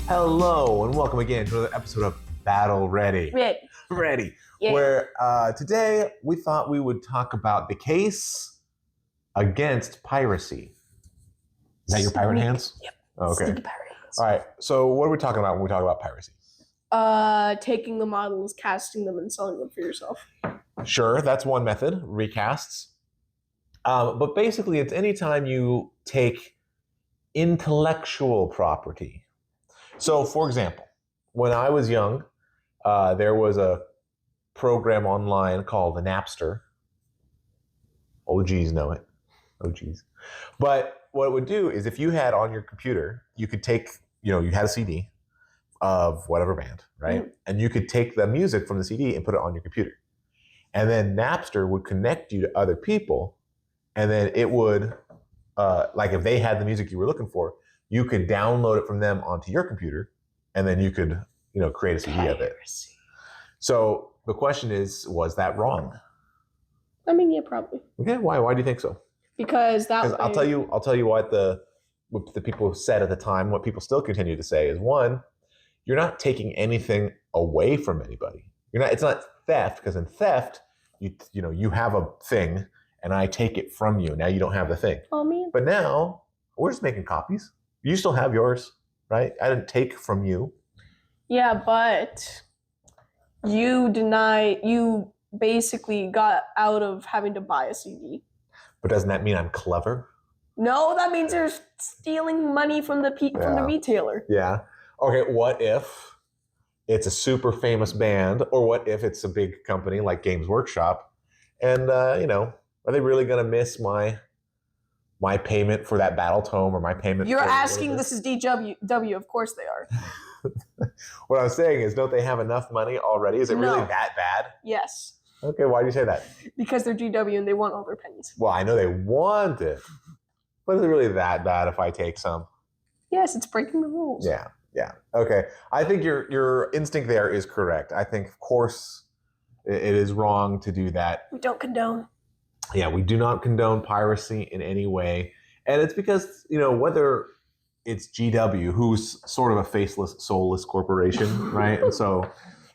Hello and welcome again to another episode of Battle Ready. Ready. Yeah. Where today we thought we would talk about the case against piracy. Is that your pirate hands? Yep. Okay. Sneaky pirate hands. All right. So what are we talking about when we talk about piracy? Taking the models, casting them, and selling them for yourself. Sure, that's one method, recasts. But basically, it's anytime you take intellectual property. So, for example, when I was young, there was a program online called the Napster. OGs know it. OGs. But what it would do is if you had on your computer, you could take, you had a CD of whatever band, right? Mm-hmm. And you could take the music from the CD and put it on your computer. And then Napster would connect you to other people. And then it would, like if they had the music you were looking for, you could download it from them onto your computer. And then you could, create a CD of it. So the question is, was that wrong? I mean, yeah, probably. Okay, why? Why do you think so? Because that way... I'll tell you what the people said at the time, what people still continue to say is, one, you're not taking anything away from anybody. It's not theft, because in theft, you have a thing and I take it from you. Now you don't have the thing. Oh man. But now we're just making copies. You still have yours, right? I didn't take from you. Yeah, but you basically got out of having to buy a CD. But doesn't that mean I'm clever? No, that means you're stealing money from the from the retailer. Yeah. Okay, what if it's a super famous band, or what if it's a big company like Games Workshop, and are they really going to miss my payment for that battle tome or my payment? You're asking, this is DW. Of course they are. What I'm saying is, don't they have enough money already? Is it really that bad? Yes. Okay, why do you say that? Because they're GW and they want all their pennies. Well, I know they want it, but is it really that bad if I take some? Yes, it's breaking the rules. Yeah. Okay. I think your instinct there is correct. I think, of course, it is wrong to do that. We don't condone. Yeah, we do not condone piracy in any way. And it's because, whether it's GW, who's sort of a faceless, soulless corporation, right? And so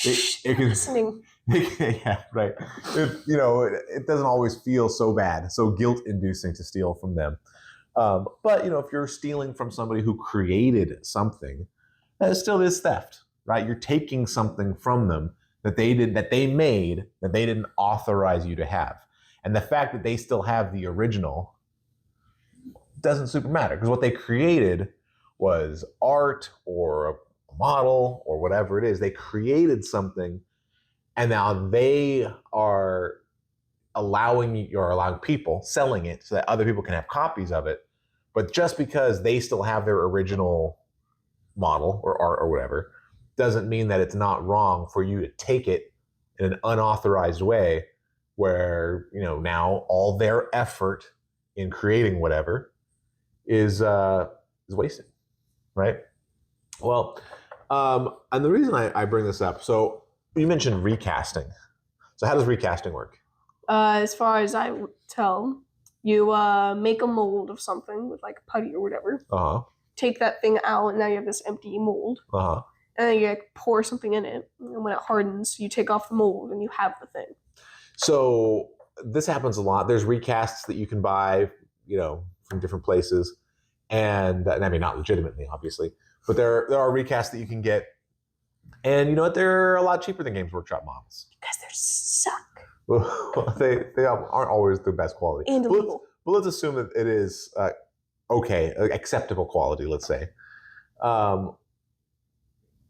it can... Listening. Yeah, right. It doesn't always feel so bad, so guilt-inducing to steal from them. But, if you're stealing from somebody who created something, that still is theft, right? You're taking something from them that they made, that they didn't authorize you to have. And the fact that they still have the original doesn't super matter, because what they created was art or a model or whatever it is. They created something, and now they are allowing people, selling it so that other people can have copies of it. But just because they still have their original model or art or whatever, doesn't mean that it's not wrong for you to take it in an unauthorized way, where now all their effort in creating whatever is wasted, right? Well, and the reason I bring this up, so you mentioned recasting. So how does recasting work? As far as I would tell, you make a mold of something with like putty or whatever. Take that thing out, and now you have this empty mold. And then you pour something in it, and when it hardens, you take off the mold, and you have the thing. So this happens a lot. There's recasts that you can buy, from different places, and I mean, not legitimately, obviously, but there are recasts that you can get, and you know what? They're a lot cheaper than Games Workshop models. Because they suck. Well, they aren't always the best quality. And illegal. But let's assume that it is okay, acceptable quality, let's say.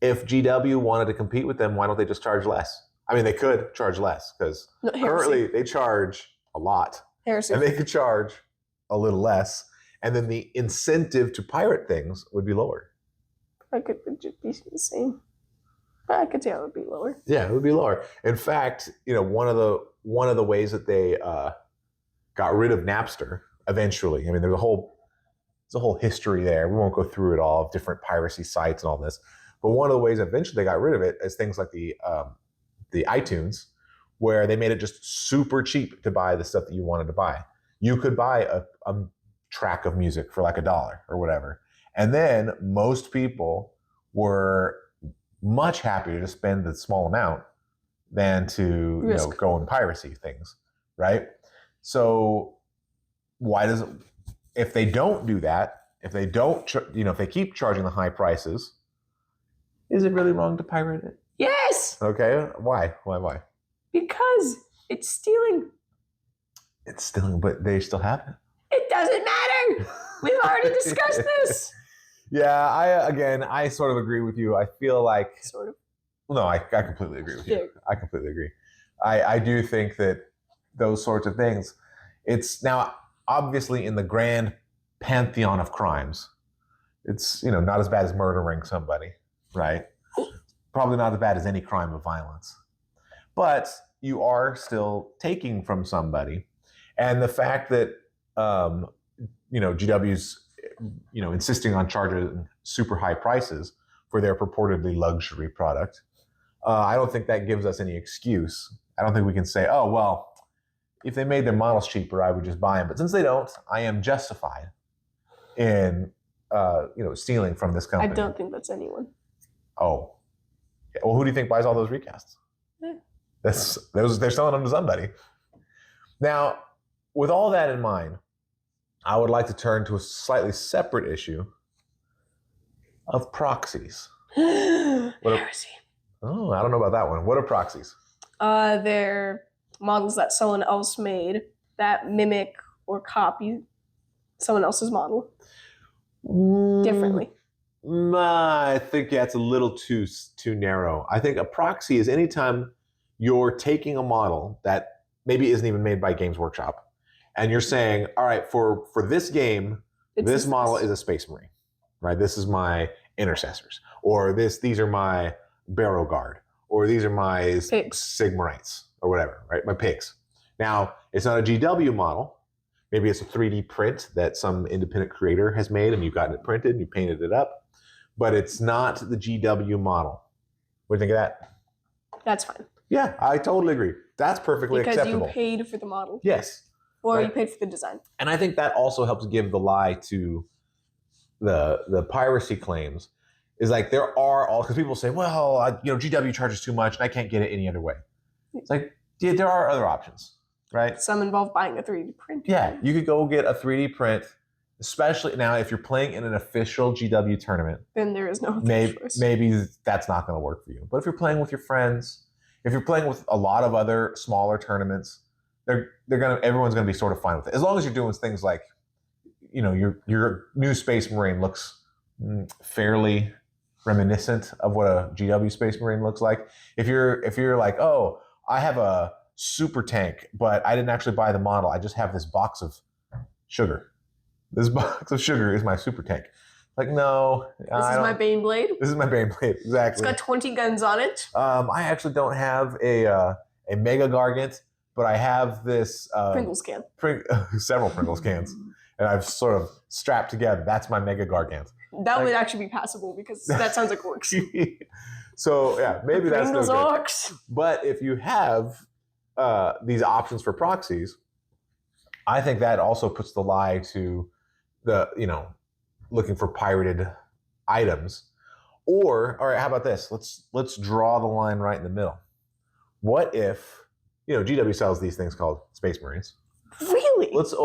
If GW wanted to compete with them, why don't they just charge less? I mean, they could charge less, because currently they charge a lot. Heresy. And they could charge a little less, and then the incentive to pirate things would be lower. I could just be the same. But I could say it would be lower. Yeah, it would be lower. In fact, one of the ways that they got rid of Napster eventually. I mean, there's a whole history there. We won't go through it all, of different piracy sites and all this. But one of the ways eventually they got rid of it is things like the iTunes, where they made it just super cheap to buy the stuff that you wanted to buy. You could buy a track of music for like $1 or whatever. And then most people were much happier to spend the small amount than to go and piracy things, right? So why does it, if they don't do that, if they don't, if they keep charging the high prices, is it really wrong to pirate it? Yes. Okay. Why? Because it's stealing. It's stealing, but they still have it. It doesn't matter. We've already discussed this. Yeah, I sort of agree with you. I feel like sort of. No, I completely agree with you. Yeah. I completely agree. I do think that those sorts of things, it's now obviously in the grand pantheon of crimes, it's not as bad as murdering somebody, right? Probably not as bad as any crime of violence. But you are still taking from somebody. And the fact that GW's insisting on charging super high prices for their purportedly luxury product, I don't think that gives us any excuse. I don't think we can say, oh, well, if they made their models cheaper, I would just buy them. But since they don't, I am justified in stealing from this company. I don't think that's anyone. Oh. Well, who do you think buys all those recasts? They're selling them to somebody. Now, with all that in mind, I would like to turn to a slightly separate issue of proxies. Piracy. Oh, I don't know about that one. What are proxies? They're models that someone else made that mimic or copy someone else's model differently. I think that's a little too narrow. I think a proxy is anytime you're taking a model that maybe isn't even made by Games Workshop, and you're saying, all right, for this game, this model is a Space Marine, right? This is my intercessors, or these are my Barrow Guard, or these are my Sigmarites, or whatever, right? My pigs. Now, it's not a GW model. Maybe it's a 3D print that some independent creator has made, and you've gotten it printed, and you painted it up, but it's not the GW model. What do you think of that? That's fine. Yeah, I totally agree. That's perfectly acceptable. Because you paid for the model. Yes. Or right? You paid for the design. And I think that also helps give the lie to the piracy claims. Is like there are all, because people say, well, GW charges too much and I can't get it any other way. It's like, yeah, there are other options, right? Some involve buying a 3D print. Yeah, you could go get a 3D print, especially now if you're playing in an official GW tournament. Then there is no maybe that's not going to work for you. But if you're playing with your friends, if you're playing with a lot of other smaller tournaments, everyone's gonna be sort of fine with it. As long as you're doing things like, your new Space Marine looks fairly reminiscent of what a GW Space Marine looks like. If you're like, oh, I have a super tank, but I didn't actually buy the model. I just have this box of sugar. This box of sugar is my super tank. Like, no. This is my Baneblade? This is my Baneblade, exactly. It's got 20 guns on it. I actually don't have a Mega Gargant, but I have this... Pringles can. Several Pringles cans. And I've sort of strapped together. That's my Mega Gargant. That would actually be passable because that sounds like orcs. So, yeah, maybe that's no good. Orcs. But if you have these options for proxies, I think that also puts the lie to the, looking for pirated items. Or, all right, how about this? Let's draw the line right in the middle. What if, GW sells these things called Space Marines. Really? Let's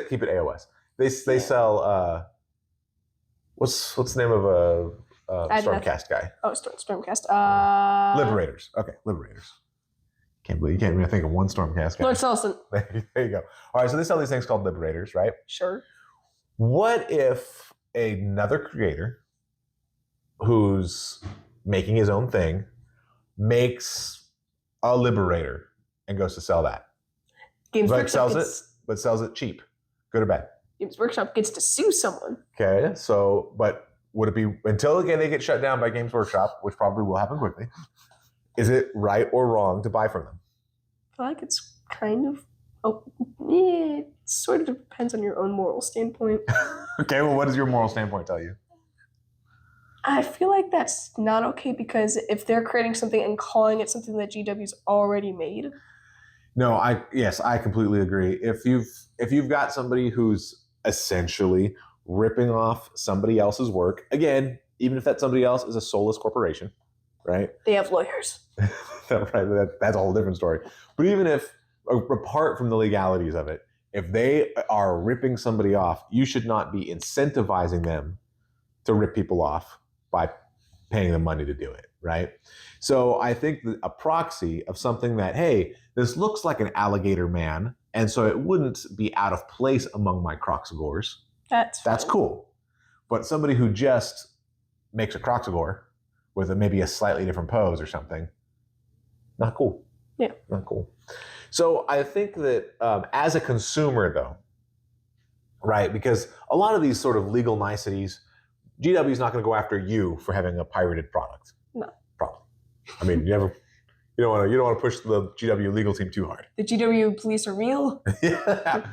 keep it AOS. They sell what's the name of a Stormcast guy? Oh, Stormcast. Liberators. Okay, Liberators. Can't believe you can't even think of one Stormcast guy. Lord Selson. There you go. All right, so they sell these things called Liberators, right? Sure. What if another creator who's making his own thing makes a Liberator and goes to sell that? Games Workshop sells it cheap. Good or bad? Games Workshop gets to sue someone. Okay, so, but would it be, until again they get shut down by Games Workshop, which probably will happen quickly, is it right or wrong to buy from them? I feel like it's kind of, it sort of depends on your own moral standpoint. Okay, well, what does your moral standpoint tell you? I feel like that's not okay because if they're creating something and calling it something that GW's already made. No, I completely agree. If you've got somebody who's essentially ripping off somebody else's work, again, even if that somebody else is a soulless corporation, right? They have lawyers. Right, that's a whole different story. But even if, apart from the legalities of it, if they are ripping somebody off, you should not be incentivizing them to rip people off by paying them money to do it, right? So I think that a proxy of something that, hey, this looks like an alligator man, and so it wouldn't be out of place among my Croxagores. That's cool. But somebody who just makes a Croxagore with maybe a slightly different pose or something, not cool. Yeah. Not cool. So I think that as a consumer, though, right, because a lot of these sort of legal niceties, GW is not going to go after you for having a pirated product. No. Problem. I mean, you don't want to push the GW legal team too hard. The GW police are real. Yeah.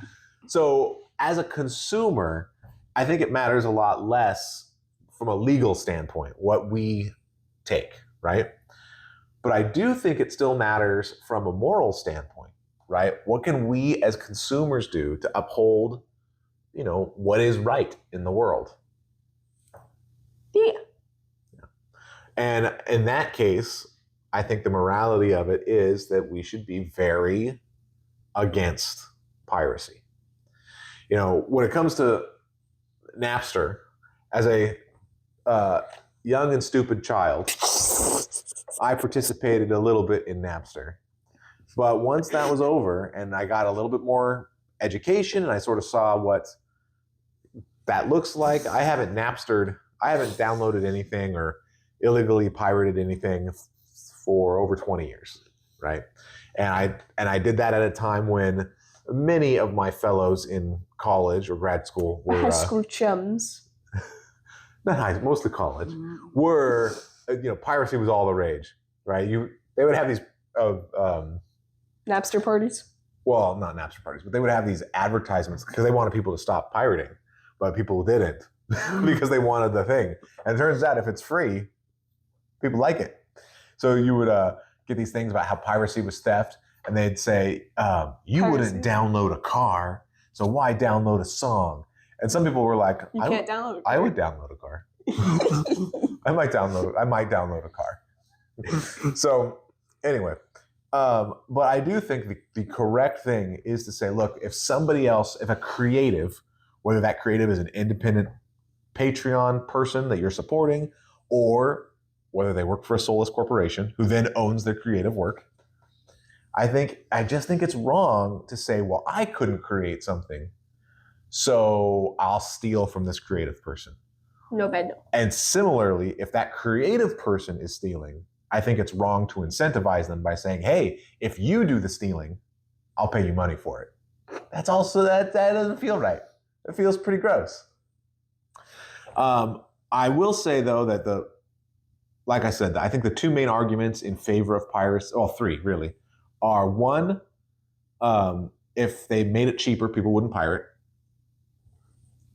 So as a consumer, I think it matters a lot less from a legal standpoint what we take, right? But I do think it still matters from a moral standpoint, right? What can we as consumers do to uphold, what is right in the world? Yeah. And in that case, I think the morality of it is that we should be very against piracy. When it comes to Napster, as a young and stupid child, I participated a little bit in Napster. But once that was over and I got a little bit more education and I sort of saw what that looks like, I haven't downloaded anything or illegally pirated anything for over 20 years, right? And I did that at a time when many of my fellows in college or grad school were high school chums. Mostly college, were, piracy was all the rage, right? They would have these Napster parties? Well, not Napster parties, but they would have these advertisements because they wanted people to stop pirating, but people didn't because they wanted the thing. And it turns out if it's free, people like it. So you would get these things about how piracy was theft, and they'd say, you wouldn't download a car, so why download a song? And some people were like, I would download a car. I might download a car. So anyway, but I do think the correct thing is to say, look, if a creative, whether that creative is an independent Patreon person that you're supporting, or whether they work for a soulless corporation who then owns their creative work, I just think it's wrong to say, well, I couldn't create something, so I'll steal from this creative person. No bad no. And similarly, if that creative person is stealing, I think it's wrong to incentivize them by saying, hey, if you do the stealing, I'll pay you money for it. That's also, that doesn't feel right. It feels pretty gross. I will say, though, that like I said, I think the two main arguments in favor of piracy, well, three really, are one, if they made it cheaper, people wouldn't pirate.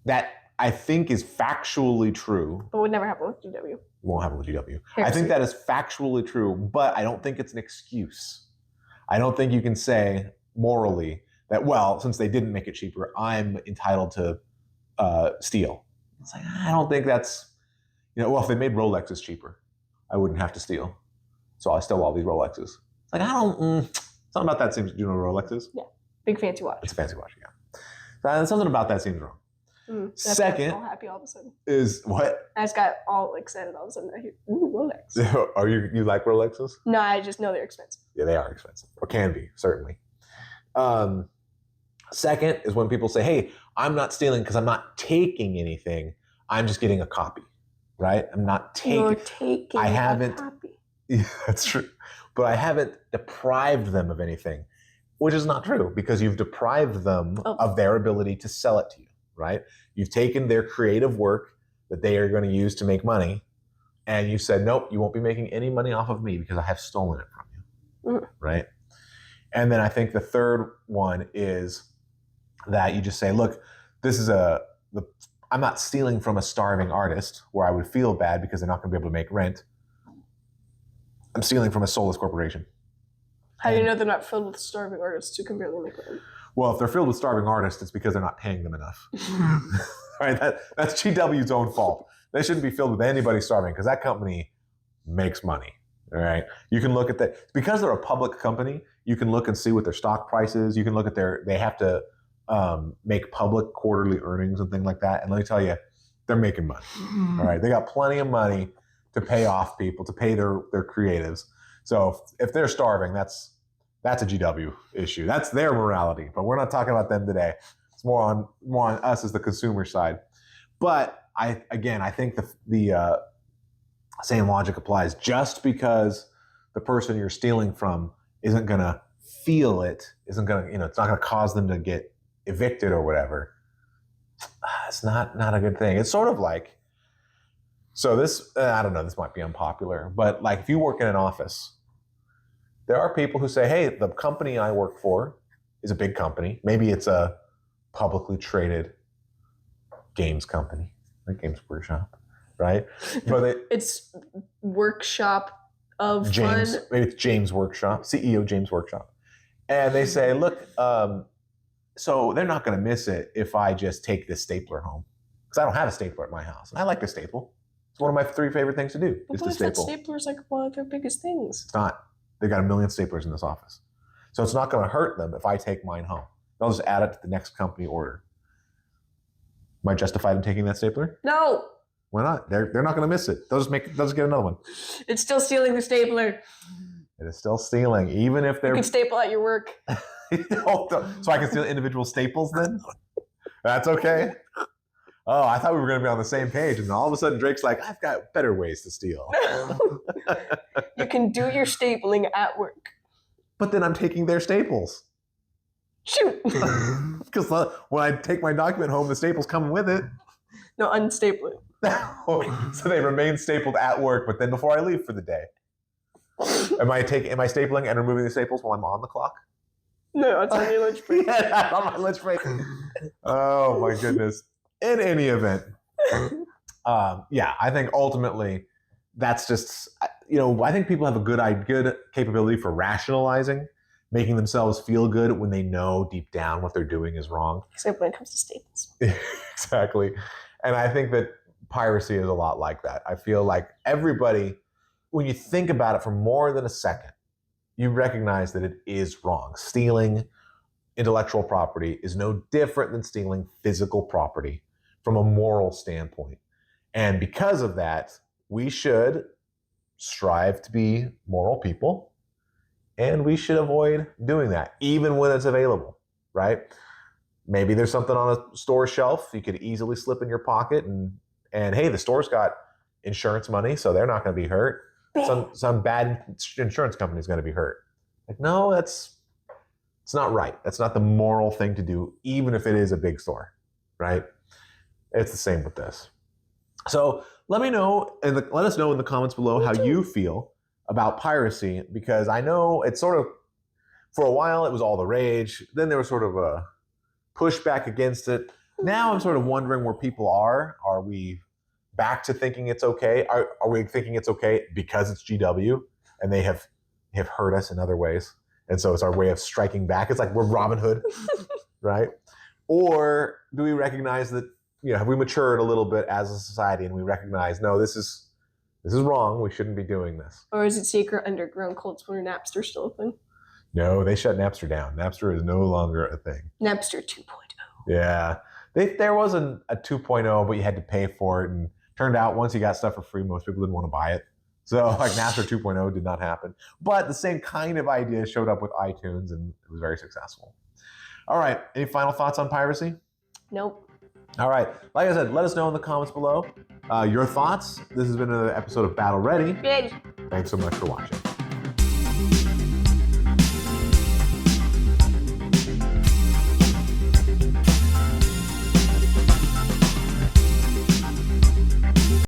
That I think is factually true. But would never happen with GW. Won't happen with GW. Piracy. I think that is factually true, but I don't think it's an excuse. I don't think you can say morally that, well, since they didn't make it cheaper, I'm entitled to steal. It's like, I don't think that's, well, if they made Rolexes cheaper, I wouldn't have to steal. So I steal all these Rolexes. It's like, something about that seems, do you know what Rolex is? Yeah. Big fancy watch. It's a fancy watch, yeah. Something about that seems wrong. Second, all happy all of a sudden. Is what? I just got all excited all of a sudden. I hear, ooh, Rolex. Are you like Rolexes? No, I just know they're expensive. Yeah, they are expensive, or can be, certainly. Second is when people say, hey, I'm not stealing because I'm not taking anything. I'm just getting a copy, right? I'm not taking. You're taking a copy. Yeah, that's true. But I haven't deprived them of anything, which is not true because you've deprived them of their ability to sell it to you, right? You've taken their creative work that they are going to use to make money, and you said, nope, you won't be making any money off of me because I have stolen it from you, right? And then I think the third one is that you just say, look, this is I'm not stealing from a starving artist where I would feel bad because they're not going to be able to make rent. I'm stealing from a soulless corporation. How do you know they're not filled with starving artists who can barely make rent? Well, if they're filled with starving artists, it's because they're not paying them enough. Right? That's GW's own fault. They shouldn't be filled with anybody starving because that company makes money. All right. You can look at that because they're a public company. You can look and see what their stock price is. You can look at they have to make public quarterly earnings and things like that. And let me tell you, they're making money. All right. They got plenty of money to pay off people, to pay their creatives. So if they're starving, that's a GW issue. That's their morality. But we're not talking about them today. It's more on us as the consumer side. But I think the same logic applies. Just because the person you're stealing from isn't going to feel it, isn't going to, it's not going to cause them to get evicted or whatever. It's not a good thing. It's sort of like, so this, I don't know, this might be unpopular, but like if you work in an office, there are people who say, hey, the company I work for is a big company. Maybe it's a publicly traded games company, like Games Workshop, right? But it's Workshop of James, Fun. maybe it's James Workshop, CEO James Workshop. And they say, look, so they're not going to miss it if I just take this stapler home. Because I don't have a stapler at my house. And I like to staple. It's one of my 3 favorite things to do, But is what to if that staple. stapler is like one of their biggest things? It's not. They've got 1 million staplers in this office. So it's not going to hurt them if I take mine home. They'll just add it to the next company order. Am I justified in taking that stapler? No. Why not? They're not going to miss it. They'll just get another one. It's still stealing the stapler. It is still stealing, even if they're... You can staple at your work. So I can steal individual staples then? That's okay. Oh, I thought we were going to be on the same page. And all of a sudden Drake's like, I've got better ways to steal. You can do your stapling at work. But then I'm taking their staples. Shoot. Because when I take my document home, the staples come with it. No, unstaple it. So they remain stapled at work, but then before I leave for the day. Am I stapling and removing the staples while I'm on the clock? No, it's on your lunch break. Yeah, on my lunch break. Oh my goodness. In any event, I think ultimately that's just, I think people have a good capability for rationalizing, making themselves feel good when they know deep down what they're doing is wrong. Except when it comes to staples. Exactly. And I think that piracy is a lot like that. I feel like everybody, when you think about it for more than a second, you recognize that it is wrong. Stealing intellectual property is no different than stealing physical property from a moral standpoint. And because of that, we should strive to be moral people, and we should avoid doing that, even when it's available, right? Maybe there's something on a store shelf you could easily slip in your pocket, and hey, the store's got insurance money, so they're not going to be hurt. Some bad insurance company is going to be hurt. Like, no, it's not right. That's not the moral thing to do, even if it is a big store, right? It's the same with this. So let us know in the comments below how you feel about piracy, because I know it's sort of, for a while it was all the rage. Then there was sort of a pushback against it. Now I'm sort of wondering where people are. Are we back to thinking it's okay? Are we thinking it's okay because it's GW and they have hurt us in other ways? And so it's our way of striking back. It's like we're Robin Hood, right? Or do we recognize that, have we matured a little bit as a society and we recognize, no, this is wrong. We shouldn't be doing this. Or is it secret underground cults where Napster's still a thing? No, they shut Napster down. Napster is no longer a thing. Napster 2.0. Yeah. There wasn't a 2.0, but you had to pay for it. And turned out once you got stuff for free, most people didn't want to buy it. So like Napster 2.0 did not happen. But the same kind of idea showed up with iTunes, and it was very successful. All right. Any final thoughts on piracy? Nope. All right. Like I said, let us know in the comments below your thoughts. This has been another episode of Battle Ready. Good. Thanks so much for watching.